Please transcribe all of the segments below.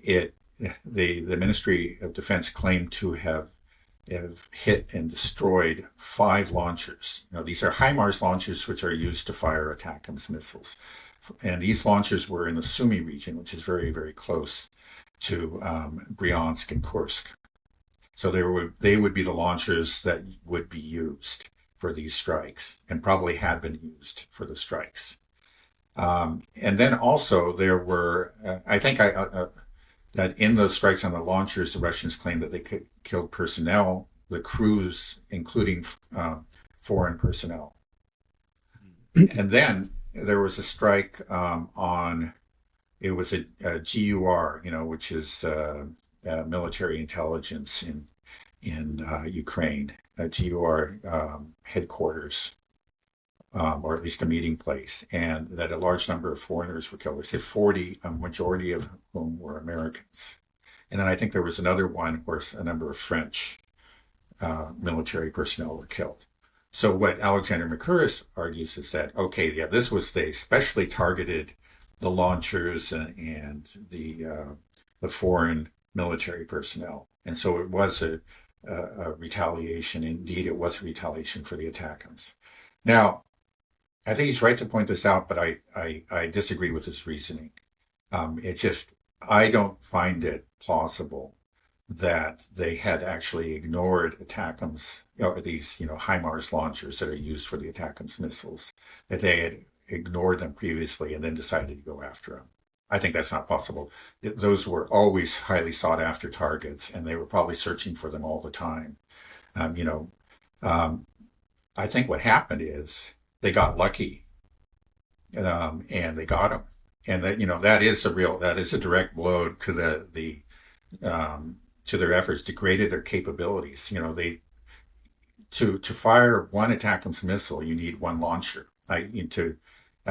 the Ministry of Defense claimed to have hit and destroyed 5 launchers. These are HIMARS launchers, which are used to fire ATACMS missiles. And these launchers were in the Sumy region, which is very, very close to Bryansk and Kursk. So they would be the launchers that would be used for these strikes, and probably had been used for the strikes. And then also there were, I think that in those strikes on the launchers, the Russians claimed that they killed personnel, the crews, including foreign personnel. And then there was a strike it was a GUR, which is military intelligence in Ukraine, a GUR headquarters, or at least a meeting place, and that a large number of foreigners were killed. They say 40, a majority of whom were Americans. And then I think there was another one where a number of French military personnel were killed. So what Alexander Mercouris argues is that, okay, yeah, they especially targeted the launchers and the foreign military personnel. And so it was a retaliation. Indeed, it was a retaliation for the ATACMS. Now, I think he's right to point this out, but I disagree with his reasoning. I don't find it plausible that they had actually ignored ATACMS, these HIMARS launchers that are used for the ATACMS missiles, that they had ignored them previously and then decided to go after them. I think that's not possible. Those were always highly sought after targets, and they were probably searching for them all the time. I think what happened is they got lucky, and they got them, and that is a direct blow to to their efforts, degraded their capabilities. To fire one ATACMS missile, you need one launcher. I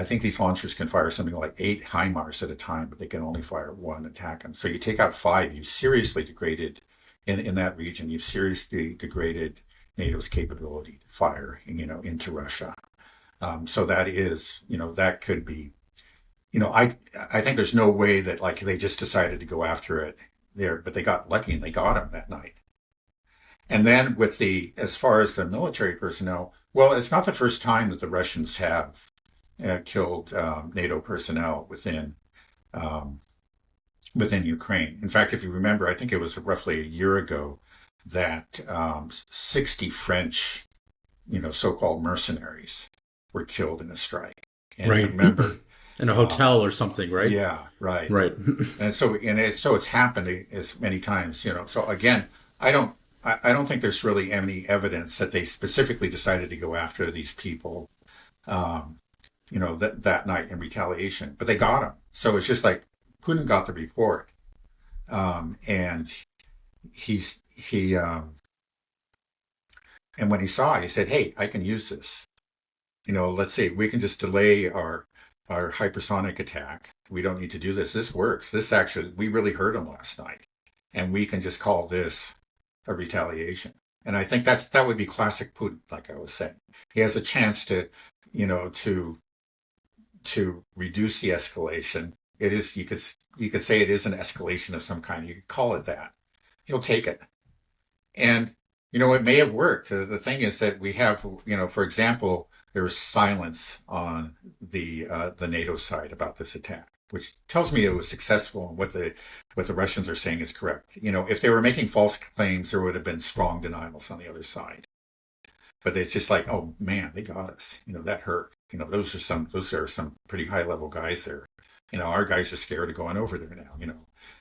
think these launchers can fire something like 8 HIMARS at a time, but they can only fire one ATACMS. So you take out 5, you've seriously degraded, in that region, you've seriously degraded NATO's capability to fire, into Russia. So that is, that could be, I think there's no way that they just decided to go after it there, but they got lucky and they got him that night. And then as far as the military personnel, well, it's not the first time that the Russians have killed NATO personnel within Ukraine. In fact, if you remember, I think it was roughly a year ago that 60 French, so-called mercenaries were killed in a strike. And right. Remember, in a hotel or something, right? Yeah, right. Right. And so it's happened as many times, So again, I don't think there's really any evidence that they specifically decided to go after these people, that night in retaliation, but they got them. So it's just like Putin got the report, and and when he saw it, he said, "Hey, I can use this. Let's see, we can just delay our hypersonic attack. We don't need to do this. This works. We really hurt them last night, and we can just call this a retaliation." And I think that would be classic Putin, like I was saying. He has a chance to reduce the escalation. It is, you could say it is an escalation of some kind. You could call it that. He'll take it. And, it may have worked. The thing is that we have, for example, there was silence on the NATO side about this attack, which tells me it was successful, and what the Russians are saying is correct. If they were making false claims, there would have been strong denials on the other side. But it's just like, oh man, they got us. That hurt. Those are some pretty high level guys there. Our guys are scared of going over there now.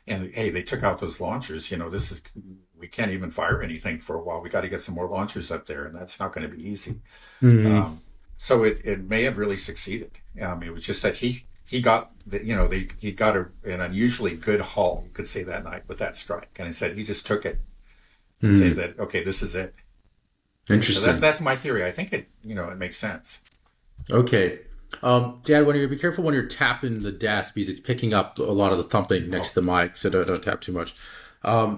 And hey, they took out those launchers. We can't even fire anything for a while. We got to get some more launchers up there, and that's not going to be easy. Mm-hmm. So it may have really succeeded. It was just that he got he got an unusually good haul, you could say, that night with that strike, and he said he just took it and said that, okay, this is it. Interesting. So that's my theory. I think it makes sense. Okay. Dad, be careful when you're tapping the desk, because it's picking up a lot of the thumping next to the mic, so don't tap too much.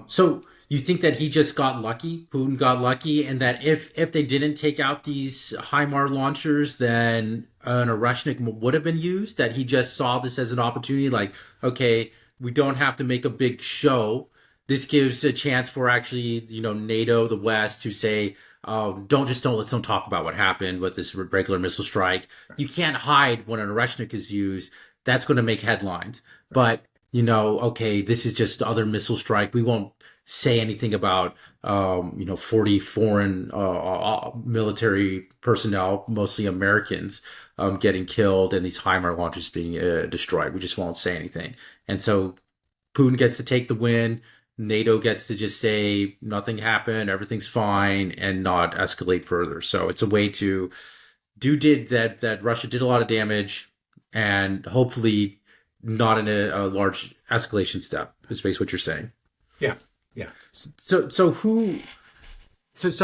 So you think that he just got lucky, Putin got lucky, and that if they didn't take out these HIMARS launchers, then an Oreshnik would have been used, that he just saw this as an opportunity, like, okay, we don't have to make a big show. This gives a chance for actually, NATO, the West, to say, let's don't talk about what happened with this regular missile strike. You can't hide when an Oreshnik is used. That's going to make headlines. But, okay, this is just other missile strike. We won't say anything about, 40 foreign military personnel, mostly Americans, getting killed and these HIMARS launches being destroyed. We just won't say anything. And so Putin gets to take the win. NATO gets to just say nothing happened, everything's fine, and not escalate further. So it's a way to that Russia did a lot of damage, and hopefully not in a large escalation step. Is basically what you're saying. Yeah, yeah. So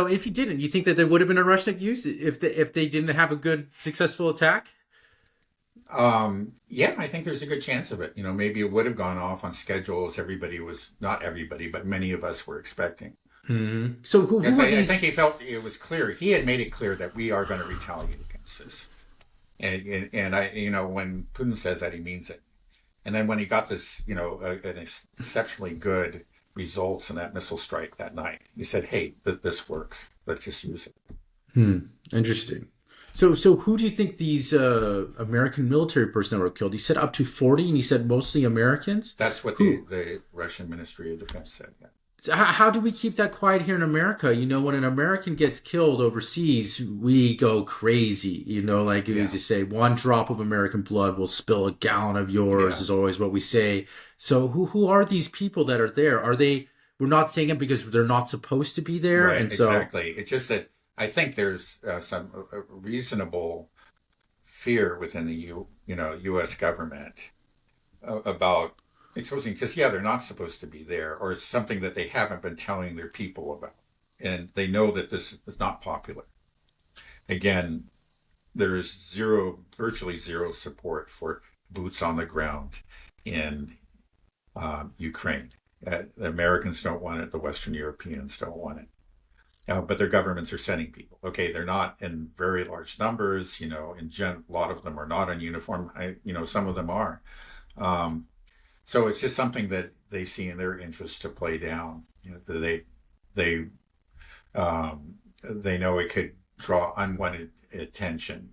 if you didn't, you think that there would have been a Russian use if they didn't have a good successful attack? Yeah, I think there's a good chance of it. Maybe it would have gone off on schedule as not everybody, but many of us were expecting. Mm-hmm. So who I think he felt it was clear. He had made it clear that we are going to retaliate against this. And I, when Putin says that, he means it. And then when he got this, an exceptionally good results in that missile strike that night, he said, hey, this works. Let's just use it. Interesting. So who do you think these American military personnel were killed? He said up to 40, and he said mostly Americans? That's what the Russian Ministry of Defense said, yeah. So how do we keep that quiet here in America? When an American gets killed overseas, we go crazy. We just say one drop of American blood will spill a gallon of yours is always what we say. So who are these people that are there? We're not saying it because they're not supposed to be there. Right, and so, exactly. It's just that I think there's some reasonable fear within the U.S. government about exposing, because they're not supposed to be there, or something that they haven't been telling their people about, and they know that this is not popular. Again, there is virtually zero support for boots on the ground in Ukraine. The Americans don't want it. The Western Europeans don't want it. But their governments are sending people. Okay, they're not in very large numbers. A lot of them are not in uniform. Some of them are. So it's just something that they see in their interest to play down. They know it could draw unwanted attention.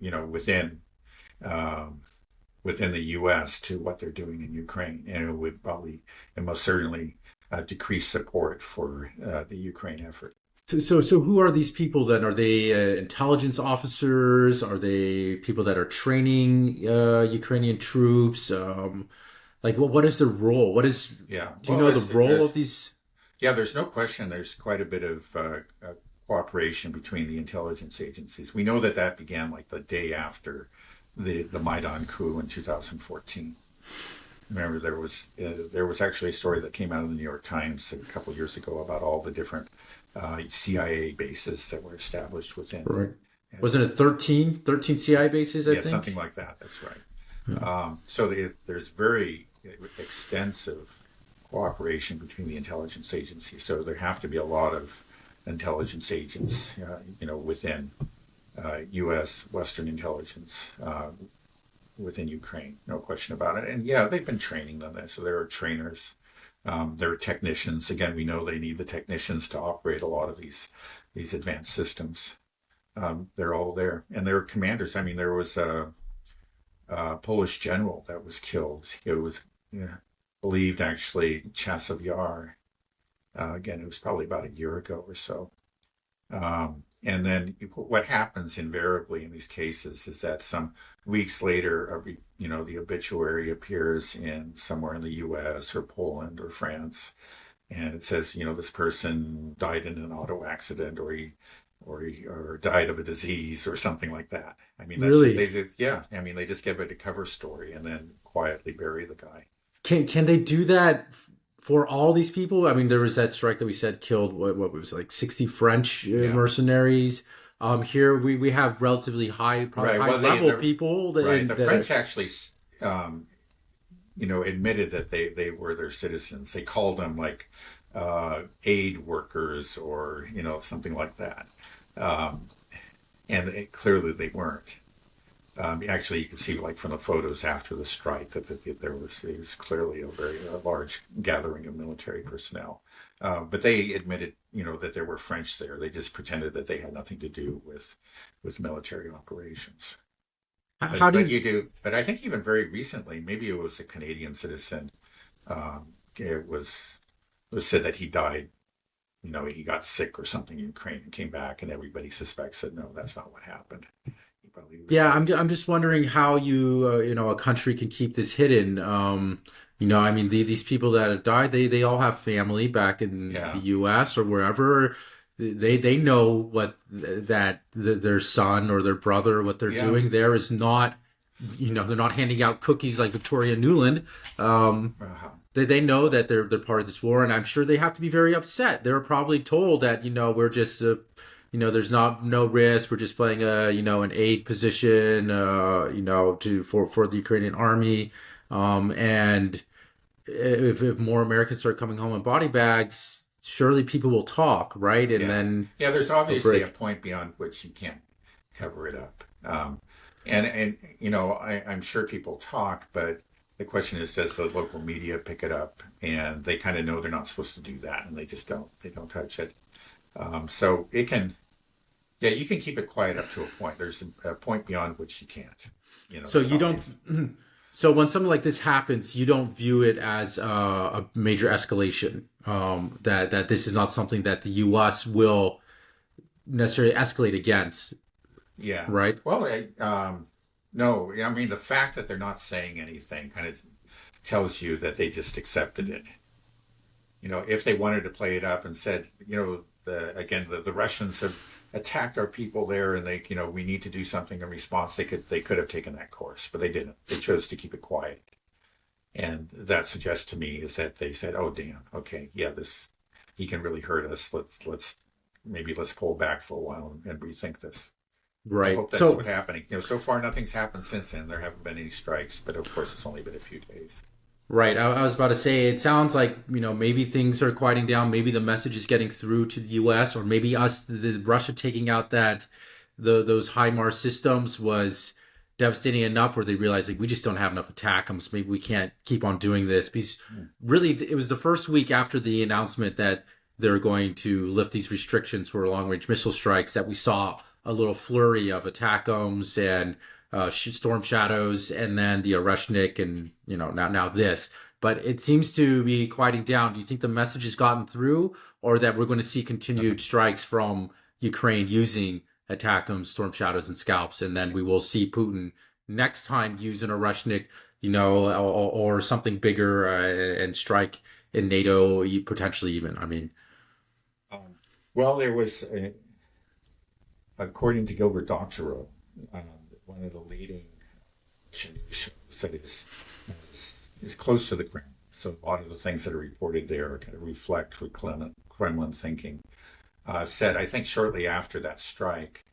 Within the U.S. to what they're doing in Ukraine, and it would probably and most certainly decrease support for the Ukraine effort. So who are these people then? Are they intelligence officers? Are they people that are training Ukrainian troops? What is their role? Do you know the role of these? Yeah, there's no question. There's quite a bit of cooperation between the intelligence agencies. We know that began like the day after the Maidan coup in 2014. Remember, there was actually a story that came out of the New York Times a couple of years ago about all the different CIA bases that were established within. Right. Wasn't it 13 CIA bases, I think? Yeah, something like that. That's right. Yeah. So there's very extensive cooperation between the intelligence agencies. So there have to be a lot of intelligence agents, within U.S. Western intelligence within Ukraine, no question about it. And they've been training them. So there are trainers, there are technicians. Again, we know they need the technicians to operate a lot of these advanced systems. They're all there, and there are commanders. I mean, there was a Polish general that was killed. It was believed actually Chasiv Yar. Again, it was probably about a year ago or so. And then what happens invariably in these cases is that some weeks later, the obituary appears somewhere in the U.S. or Poland or France, and it says, this person died in an auto accident, or died of a disease or something like that. I mean, really? They just give it a cover story and then quietly bury the guy. Can they do that for all these people? I mean, there was that strike that we said killed what was it, like 60 French mercenaries. Here we have relatively high level people. The French actually, admitted that they were their citizens. They called them like aid workers or something like that, and clearly they weren't. Actually, you can see like from the photos after the strike there was clearly a very large gathering of military personnel. But they admitted, that there were French there. They just pretended that they had nothing to do with military operations. How do you? But I think even very recently, maybe it was a Canadian citizen. It was said that he died. He got sick or something in Ukraine and came back, and everybody suspects that no, that's not what happened. He probably was Yeah, killed. I'm just wondering how a country can keep this hidden. I mean, these people that have died, they all have family back in the Yeah, U.S. or wherever. They know their son or their brother, what they're yeah, doing there is not, they're not handing out cookies like Victoria Nuland. uh-huh. They know that they're part of this war, and I'm sure they have to be very upset. They're probably told that we're just there's not no risk. We're just playing an aid position to for the Ukrainian army, and if more Americans start coming home in body bags, surely people will talk, right? And Yeah, then yeah. There's they'll obviously a break. point beyond which you can't cover it up. And I'm sure people talk, but the question is, does the local media pick it up? And they kind of know they're not supposed to do that, and they just don't. They don't touch it. So it can, yeah, you can keep it quiet up to a point. There's a point beyond which you can't. So That's you don't. obvious. So when something like this happens, you don't view it as a major escalation. That this is not something that the U.S. will necessarily escalate against, Yeah. right? Well, no. I mean, the fact that they're not saying anything kind of tells you that they just accepted it. If they wanted to play it up and said, the Russians have attacked our people there, and we need to do something in response. They could have taken that course, but they didn't. They chose to keep it quiet, and that suggests to me is that they said, "Oh, damn, okay, yeah, this he can really hurt us. Let's pull back for a while and rethink this." I Right. hope that's So what's happening. So far nothing's happened since then. There haven't been any strikes, but of course it's only been a few days. right. I was about to say it sounds like maybe things are quieting down. Maybe the message is getting through to the U.S. or maybe the Russia taking out those HIMARS systems was devastating enough where they realized like we just don't have enough attackums. Maybe we can't keep on doing this because really it was the first week after the announcement that they're going to lift these restrictions for long range missile strikes that we saw a little flurry of attackums and storm shadows and then the Oreshnik and now this. But it seems to be quieting down. Do you think the message has gotten through, or that we're going to see continued strikes from Ukraine using ATACMS, Storm Shadows, and Scalps, and then we will see Putin next time use an Oreshnik, or something bigger and strike in NATO, potentially even. I mean, Um, well, there was, according to Gilbert Doctorow, one of the leading shows that is close to the Kremlin. So a lot of the things that are reported there kind of reflect what Kremlin thinking. Said, I think shortly after that strike,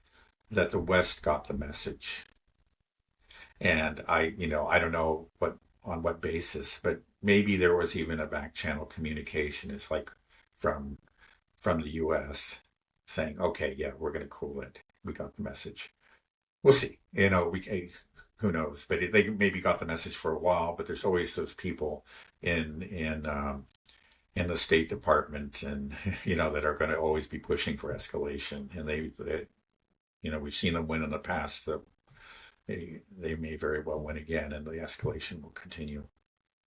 that the West got the message. And I don't know on what basis, but maybe there was even a back channel communication. It's like from from the U.S. saying, okay, yeah, we're going to cool it. We got the message. We'll see. Who knows? But they maybe got the message for a while. But there's always those people in in um, in the State Department, and that are going to always be pushing for escalation. And we've seen them win in the past. They may very well win again, and the escalation will continue.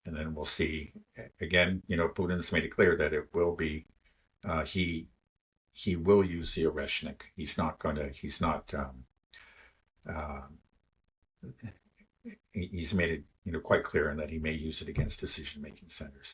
And then we'll see again. Putin's made it clear that it will be he will use the Oreshnik. He's not going to. He's not. Uh, he's made it quite clear in that he may use it against decision making centers.